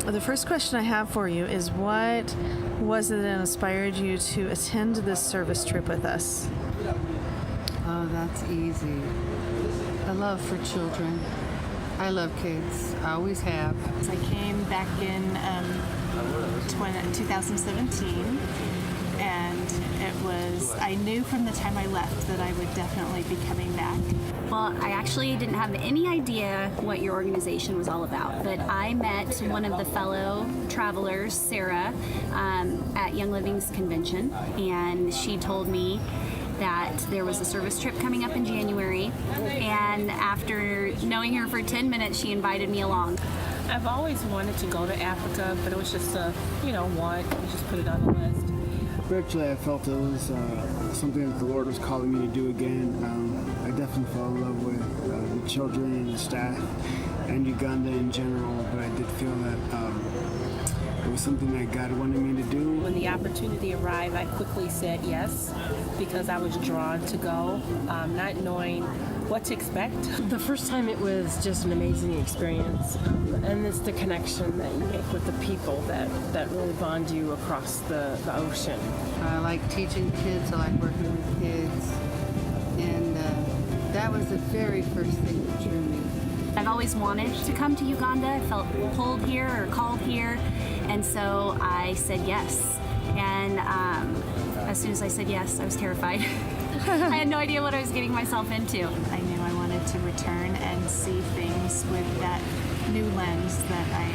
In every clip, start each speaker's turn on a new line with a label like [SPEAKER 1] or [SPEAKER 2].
[SPEAKER 1] The first question I have for you is, what was it that inspired you to attend this service trip with us?
[SPEAKER 2] Oh, that's easy. A love for children. I love kids. I always have.
[SPEAKER 3] I came back in 2017, and I knew from the time I left that I would definitely be coming back.
[SPEAKER 4] Well, I actually didn't have any idea what your organization was all about, but I met one of the fellow travelers, Sarah, at Young Living's convention, and she told me that there was a service trip coming up in January, and after knowing her for 10 minutes, she invited me along.
[SPEAKER 5] I've always wanted to go to Africa, but it was just a, want. We just put it on the list.
[SPEAKER 6] Spiritually, I felt it was something that the Lord was calling me to do again. I definitely fell in love with the children and the staff and Uganda in general, but I did feel that it was something that God wanted me to do.
[SPEAKER 5] When the opportunity arrived, I quickly said yes because I was drawn to go, not knowing what to expect.
[SPEAKER 7] The first time it was just an amazing experience, and it's the connection that you make with the people that really bond you across the ocean.
[SPEAKER 2] I like teaching kids. I like working with kids. And that was the very first thing that drew me.
[SPEAKER 4] I've always wanted to come to Uganda. I felt pulled here or called here, and so I said yes. And as soon as I said yes, I was terrified. I had no idea what I was getting myself into.
[SPEAKER 3] I knew I wanted to return and see things with that new lens that I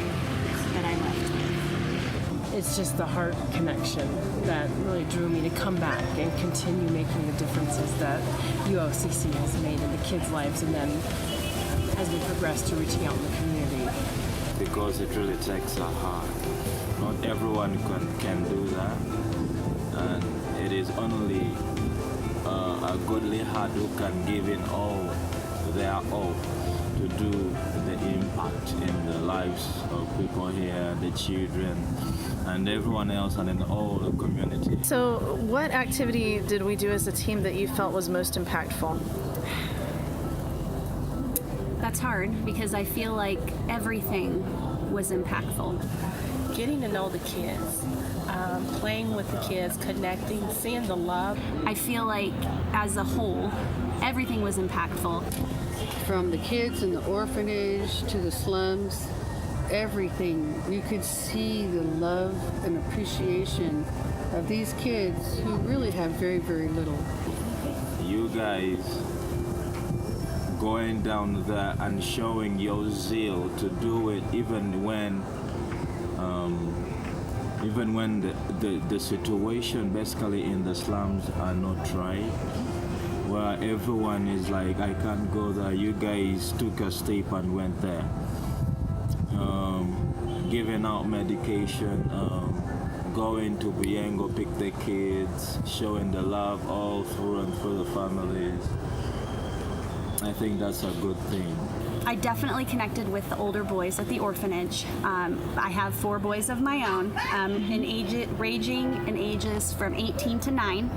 [SPEAKER 3] left with.
[SPEAKER 7] It's just the heart connection that really drew me to come back and continue making the differences that UOCC has made in the kids' lives, and then as we progress to reaching out in the community.
[SPEAKER 8] Because it really takes a heart. Not everyone can do that, and it is only a godly heart who can give in all their all to do the impact in the lives of people here, the children, and everyone else, and in all the community.
[SPEAKER 1] So what activity did we do as a team that you felt was most impactful?
[SPEAKER 4] That's hard because I feel like everything was impactful.
[SPEAKER 5] Getting to know the kids, playing with the kids, connecting, seeing the love.
[SPEAKER 4] I feel like as a whole, everything was impactful.
[SPEAKER 2] From the kids in the orphanage to the slums, everything. You could see the love and appreciation of these kids who really have very, very little.
[SPEAKER 8] You guys going down there and showing your zeal to do it even when the situation basically in the slums are not right, where everyone is like, I can't go there. You guys took a step and went there. Giving out medication, going to Biengo, pick the kids, showing the love all through and through the families. I think that's a good thing.
[SPEAKER 4] I definitely connected with the older boys at the orphanage. I have 4 boys of my own, ranging in ages from 18 to 9.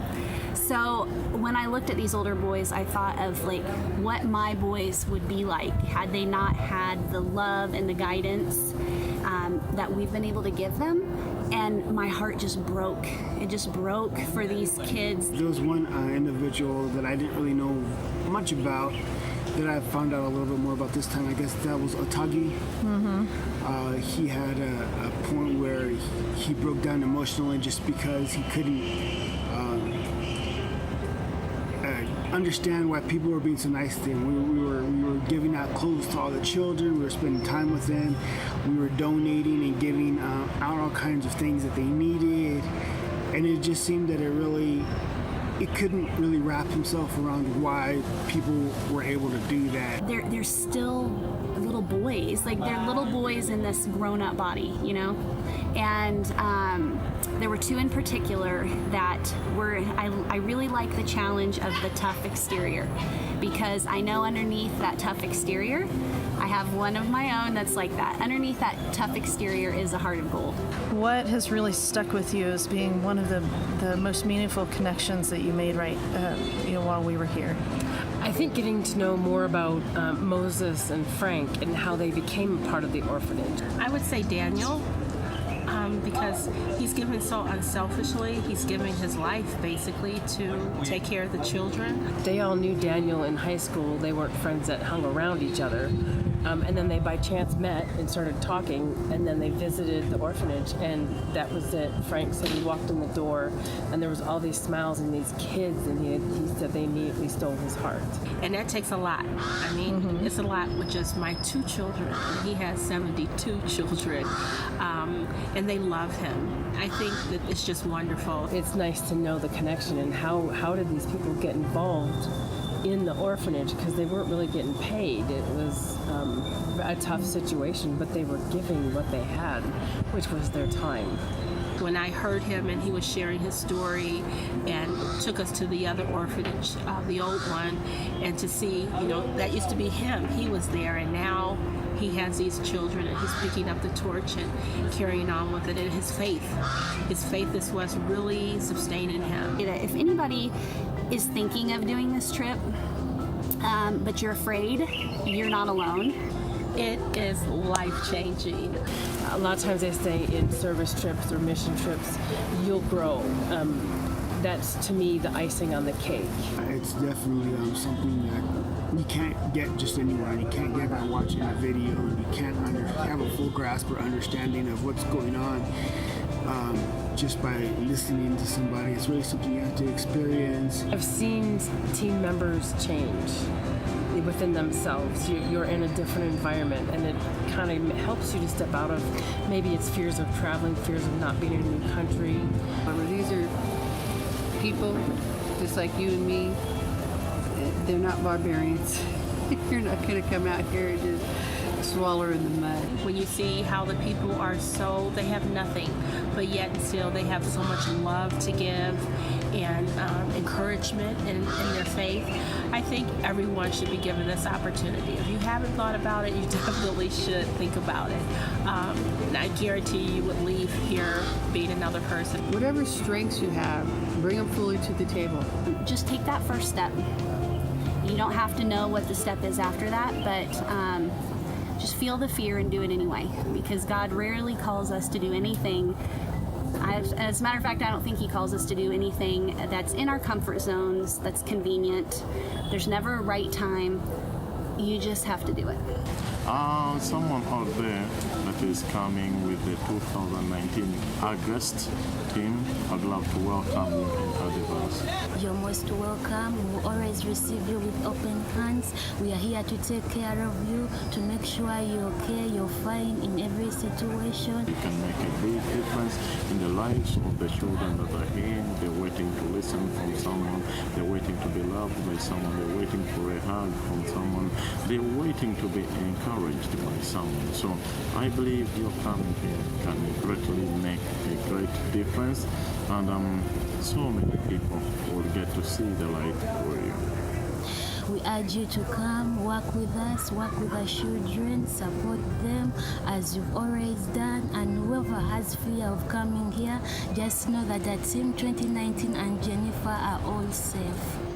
[SPEAKER 4] So when I looked at these older boys, I thought of like what my boys would be like had they not had the love and the guidance that we've been able to give them. And my heart just broke. It just broke for these kids.
[SPEAKER 6] There was one individual that I didn't really know much about that I found out a little bit more about this time. I guess that was Otagi. Mm-hmm. He had a point where he broke down emotionally just because he couldn't understand why people were being so nice to him. We were giving out clothes to all the children. We were spending time with them. We were donating and giving out all kinds of things that they needed. And it just seemed that it couldn't really wrap himself around why people were able to do that.
[SPEAKER 4] They're still little boys. Like, they're little boys in this grown-up body, you know? And there were 2 in particular that I really like the challenge of the tough exterior, because I know underneath that tough exterior, I have one of my own that's like that. Underneath that tough exterior is a heart of gold.
[SPEAKER 1] What has really stuck with you as being one of the most meaningful connections that you made while we were here?
[SPEAKER 7] I think getting to know more about Moses and Frank and how they became a part of the orphanage.
[SPEAKER 5] I would say Daniel, because he's given so unselfishly. He's giving his life basically to take care of the children.
[SPEAKER 7] They all knew Daniel in high school. They weren't friends that hung around each other. And then they by chance met and started talking, and then they visited the orphanage, and that was it. Frank said he walked in the door and there was all these smiles and these kids, and he said they immediately stole his heart.
[SPEAKER 5] And that takes a lot. I mean, it's a lot with just my 2 children. And he has 72 children, and they love him. I think that it's just wonderful.
[SPEAKER 7] It's nice to know the connection and how did these people get involved in the orphanage, because they weren't really getting paid. It was a tough situation, but they were giving what they had, which was their time.
[SPEAKER 5] When I heard him and he was sharing his story and took us to the other orphanage, the old one, and to see, that used to be him. He was there, and now he has these children, and he's picking up the torch and carrying on with it. And his faith is what's really sustaining him.
[SPEAKER 4] If anybody is thinking of doing this trip, but you're afraid, you're not alone.
[SPEAKER 5] It is life-changing.
[SPEAKER 7] A lot of times they say in service trips or mission trips, you'll grow. That's, to me, the icing on the cake.
[SPEAKER 6] It's definitely something that you can't get just anywhere. You can't get by watching a video, and you can't have a full grasp or understanding of what's going on just by listening to somebody. It's really something you have to experience.
[SPEAKER 7] I've seen team members change within themselves. You're in a different environment, and it kind of helps you to step out of, maybe it's fears of traveling, fears of not being in a new country.
[SPEAKER 2] These are people just like you and me. They're not barbarians. You're not going to come out here and just swallow in the mud.
[SPEAKER 5] When you see how the people are they have nothing, but yet still they have so much love to give and encouragement in their faith, I think everyone should be given this opportunity. If you haven't thought about it, you definitely should think about it. And I guarantee you would leave here being another person.
[SPEAKER 2] Whatever strengths you have, bring them fully to the table.
[SPEAKER 4] Just take that first step. You don't have to know what the step is after that, but just feel the fear and do it anyway, because God rarely calls us to do anything. As a matter of fact, I don't think He calls us to do anything that's in our comfort zones, that's convenient. There's never a right time. You just have to do it.
[SPEAKER 9] Someone out there that is coming with the 2019 August team, I'd love to welcome you in Adivas.
[SPEAKER 10] You're most welcome. We will always receive you with open hands. We are here to take care of you, to make sure you're okay, you're fine in every situation.
[SPEAKER 9] You can make a big difference in the lives of the children that are here. They're waiting to listen from someone. They're waiting to be loved by someone. They're waiting for a hug from someone. They're waiting to be encouraged by someone. So I believe your coming here can greatly make a great difference, and so many people will get to see the light through you.
[SPEAKER 10] We urge you to come, work with us, work with our children, support them as you've always done. And whoever has fear of coming here, just know that Team 2019 and Jennifer are all safe.